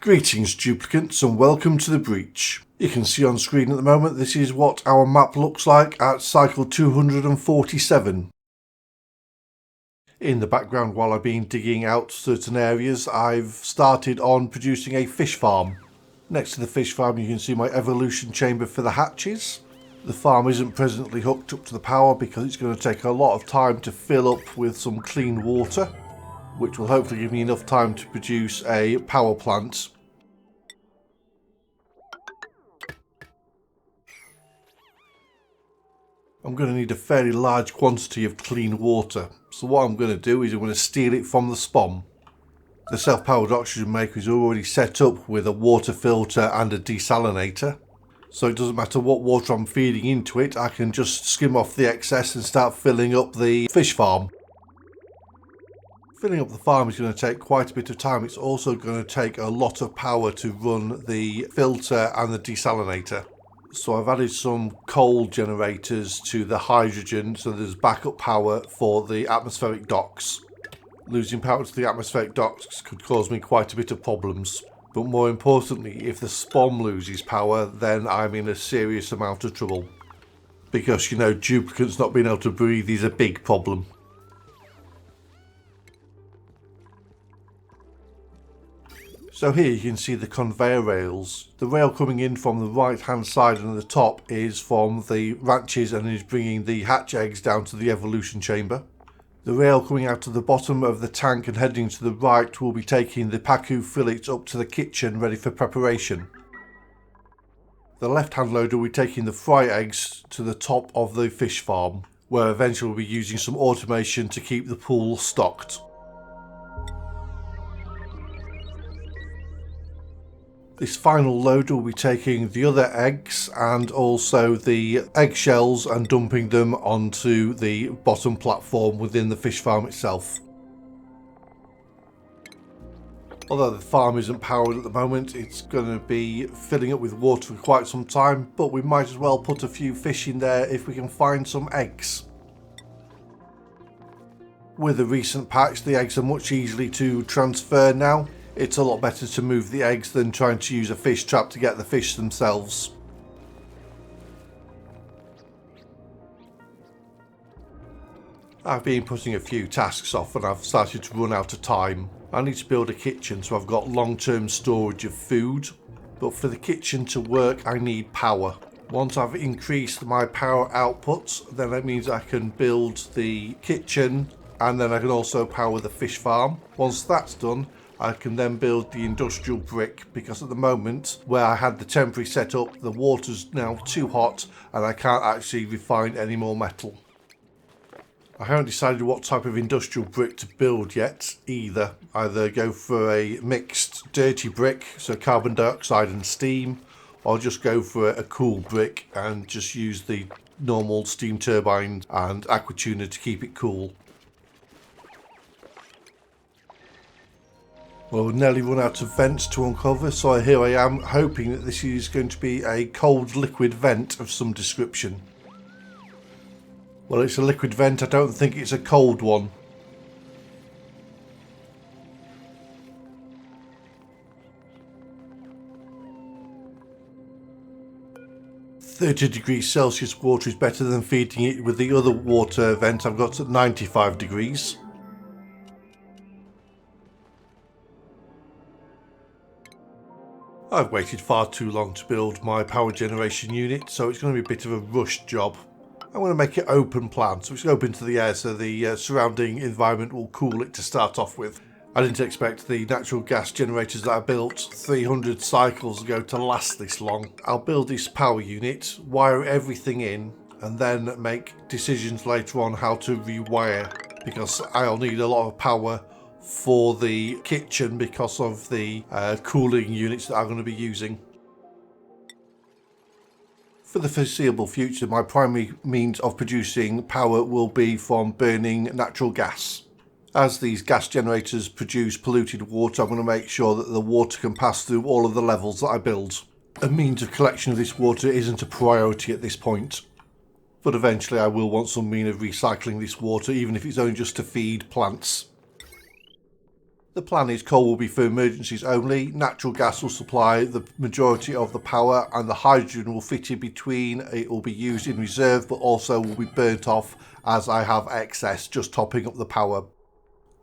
Greetings duplicants and welcome to the breach. You can see on screen at the moment this is what our map looks like at cycle 247. In the background while I've been digging out certain areas, I've started on producing a fish farm. Next to the fish farm you can see my evolution chamber for the hatches. The farm isn't presently hooked up to the power because it's going to take a lot of time to fill up with some clean water, which will hopefully give me enough time to produce a power plant. I'm going to need a fairly large quantity of clean water, so what I'm going to do is I'm going to steal it from the spawn. The self-powered oxygen maker is already set up with a water filter and a desalinator, so it doesn't matter what water I'm feeding into it, I can just skim off the excess and start filling up the fish farm. Filling up the farm is going to take quite a bit of time. It's also going to take a lot of power to run the filter and the desalinator. So I've added some coal generators to the hydrogen so there's backup power for the atmospheric docks. Losing power to the atmospheric docks could cause me quite a bit of problems. But more importantly, if the spawn loses power, then I'm in a serious amount of trouble. Because, you know, duplicates not being able to breathe is a big problem. So here you can see the conveyor rails. The rail coming in from the right hand side and the top is from the ranches and is bringing the hatch eggs down to the evolution chamber. The rail coming out of the bottom of the tank and heading to the right will be taking the Pacu fillets up to the kitchen ready for preparation. The left hand loader will be taking the fry eggs to the top of the fish farm, where eventually we'll be using some automation to keep the pool stocked. This final loader will be taking the other eggs and also the eggshells and dumping them onto the bottom platform within the fish farm itself. Although the farm isn't powered at the moment, it's going to be filling up with water for quite some time, but we might as well put a few fish in there if we can find some eggs. With the recent patch, the eggs are much easier to transfer now. It's a lot better to move the eggs than trying to use a fish trap to get the fish themselves. I've been putting a few tasks off and I've started to run out of time. I need to build a kitchen so I've got long-term storage of food. But for the kitchen to work I need power. Once I've increased my power output, then that means I can build the kitchen and then I can also power the fish farm. Once that's done, I can then build the industrial brick, because at the moment where I had the temporary setup, the water's now too hot and I can't actually refine any more metal. I haven't decided what type of industrial brick to build yet either. Either go for a mixed dirty brick, so carbon dioxide and steam, or just go for a cool brick and just use the normal steam turbine and aquatuner to keep it cool. Well, we've nearly run out of vents to uncover, so here I am hoping that this is going to be a cold liquid vent of some description. Well, it's a liquid vent, I don't think it's a cold one. (30°C water is better than feeding it with the other water vent I've got at 95 degrees. I've waited far too long to build my power generation unit, so it's going to be a bit of a rushed job. I'm going to make it open plan, so it's open to the air so the surrounding environment will cool it to start off with. I didn't expect the natural gas generators that I built 300 cycles ago to last this long. I'll build this power unit, wire everything in, and then make decisions later on how to rewire, because I'll need a lot of power for the kitchen because of the cooling units that I'm going to be using. For the foreseeable future, my primary means of producing power will be from burning natural gas. As these gas generators produce polluted water, I'm going to make sure that the water can pass through all of the levels that I build. A means of collection of this water isn't a priority at this point, but eventually I will want some mean of recycling this water, even if it's only just to feed plants. The plan is coal will be for emergencies only, natural gas will supply the majority of the power, and the hydrogen will fit in between. It will be used in reserve but also will be burnt off as I have excess, just topping up the power.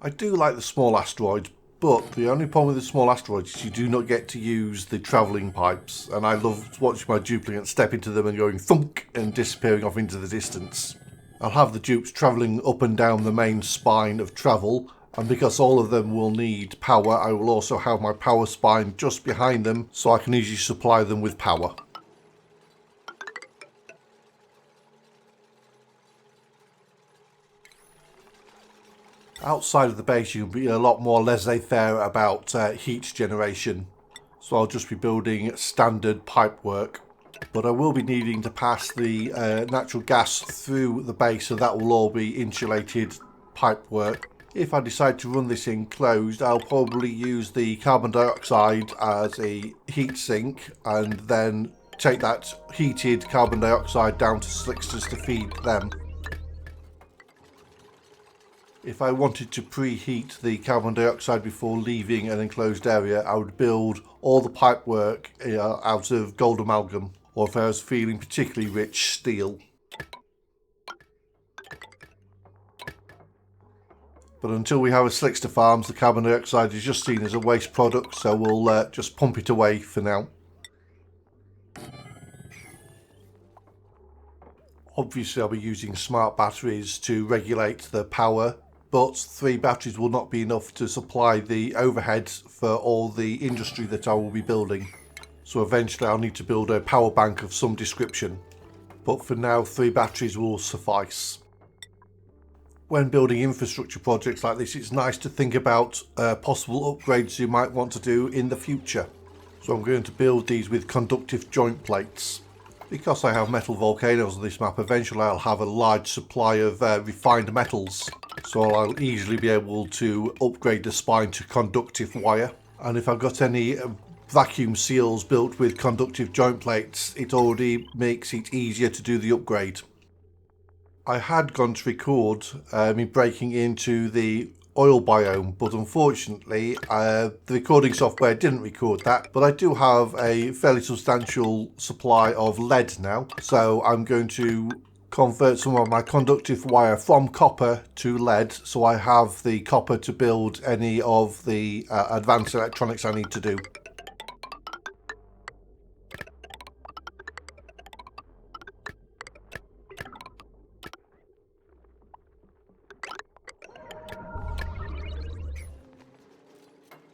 I do like the small asteroids, but the only problem with the small asteroids is you do not get to use the travelling pipes, and I love watching my duplicants step into them and going thunk and disappearing off into the distance. I'll have the dupes travelling up and down the main spine of travel, and because all of them will need power, I will also have my power spine just behind them so I can easily supply them with power. Outside of the base you'll be a lot more laissez-faire about heat generation, so I'll just be building standard pipework. But I will be needing to pass the natural gas through the base, so that will all be insulated pipework. If I decide to run this enclosed, I'll probably use the carbon dioxide as a heat sink and then take that heated carbon dioxide down to slicksters to feed them. If I wanted to preheat the carbon dioxide before leaving an enclosed area, I would build all the pipework out of gold amalgam, or if I was feeling particularly rich, steel. But until we have a slickster farms, the carbon dioxide is just seen as a waste product, so we'll just pump it away for now. Obviously I'll be using smart batteries to regulate the power, but 3 batteries will not be enough to supply the overhead for all the industry that I will be building. So eventually I'll need to build a power bank of some description. But for now 3 batteries will suffice. When building infrastructure projects like this, it's nice to think about possible upgrades you might want to do in the future. So I'm going to build these with conductive joint plates. Because I have metal volcanoes on this map, eventually I'll have a large supply of refined metals. So I'll easily be able to upgrade the spine to conductive wire. And if I've got any vacuum seals built with conductive joint plates, it already makes it easier to do the upgrade. I had gone to record me breaking into the oil biome, but unfortunately the recording software didn't record that. But I do have a fairly substantial supply of lead now, so I'm going to convert some of my conductive wire from copper to lead, so I have the copper to build any of the advanced electronics I need to do.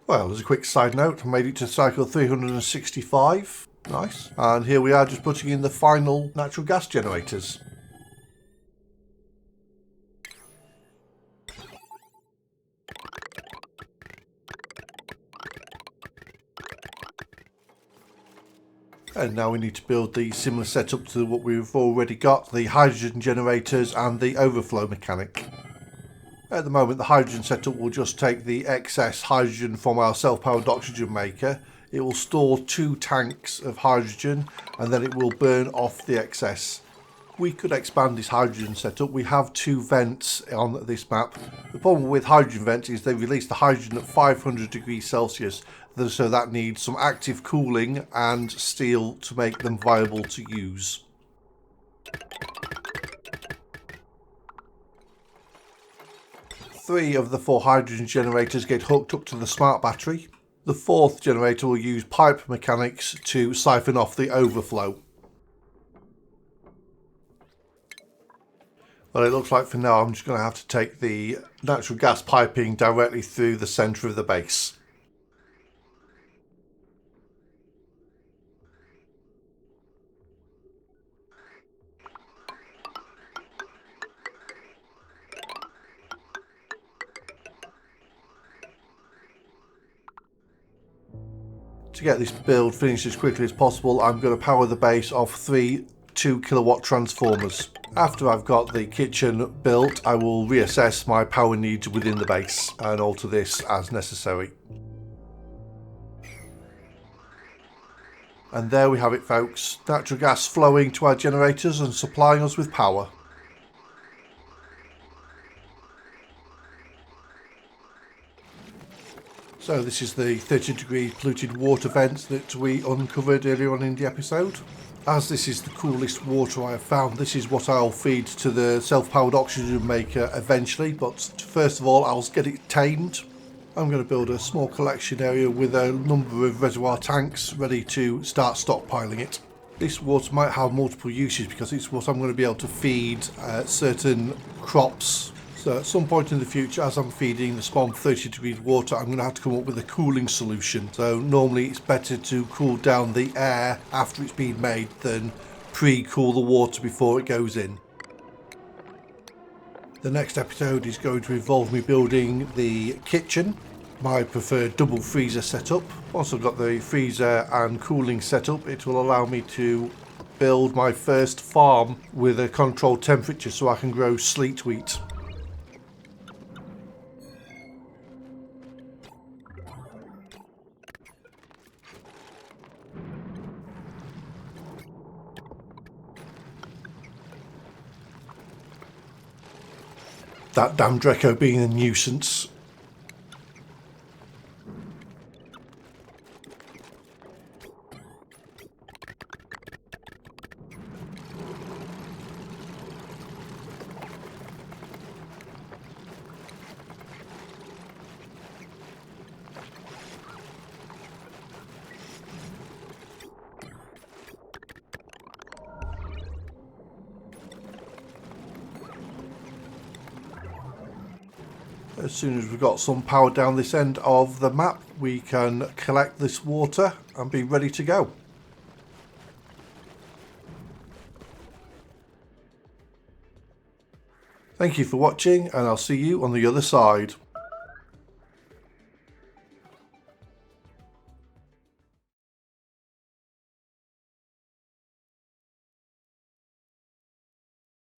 Well, as a quick side note, I made it to cycle 365. Nice. And here we are just putting in the final natural gas generators. And now we need to build the similar setup to what we've already got, the hydrogen generators and the overflow mechanic. At the moment the hydrogen setup will just take the excess hydrogen from our self-powered oxygen maker. It will store 2 tanks of hydrogen and then it will burn off the excess. We could expand this hydrogen setup. We have 2 vents on this map. The problem with hydrogen vents is they release the hydrogen at 500 degrees Celsius, so that needs some active cooling and steel to make them viable to use. Three of the 4 hydrogen generators get hooked up to the smart battery. The 4th generator will use pipe mechanics to siphon off the overflow. Well, it looks like for now I'm just going to have to take the natural gas piping directly through the centre of the base. To get this build finished as quickly as possible, I'm going to power the base off 3 2-kilowatt transformers. After I've got the kitchen built, I will reassess my power needs within the base and alter this as necessary. And there we have it, folks. Natural gas flowing to our generators and supplying us with power. So this is the 30-degree polluted water vent that we uncovered earlier on in the episode. As this is the coolest water I have found, this is what I'll feed to the self-powered oxygen maker eventually, but first of all I'll get it tamed. I'm going to build a small collection area with a number of reservoir tanks ready to start stockpiling it. This water might have multiple uses because it's what I'm going to be able to feed certain crops. So at some point in the future, as I'm feeding the spawn 30 degrees water, I'm going to have to come up with a cooling solution. So normally it's better to cool down the air after it's been made than pre-cool the water before it goes in. The next episode is going to involve me building the kitchen, my preferred double freezer setup. Once I've got the freezer and cooling set up, it will allow me to build my first farm with a controlled temperature so I can grow sleet wheat. That damn Draco being a nuisance. As soon as we've got some power down this end of the map, we can collect this water and be ready to go. Thank you for watching, and I'll see you on the other side.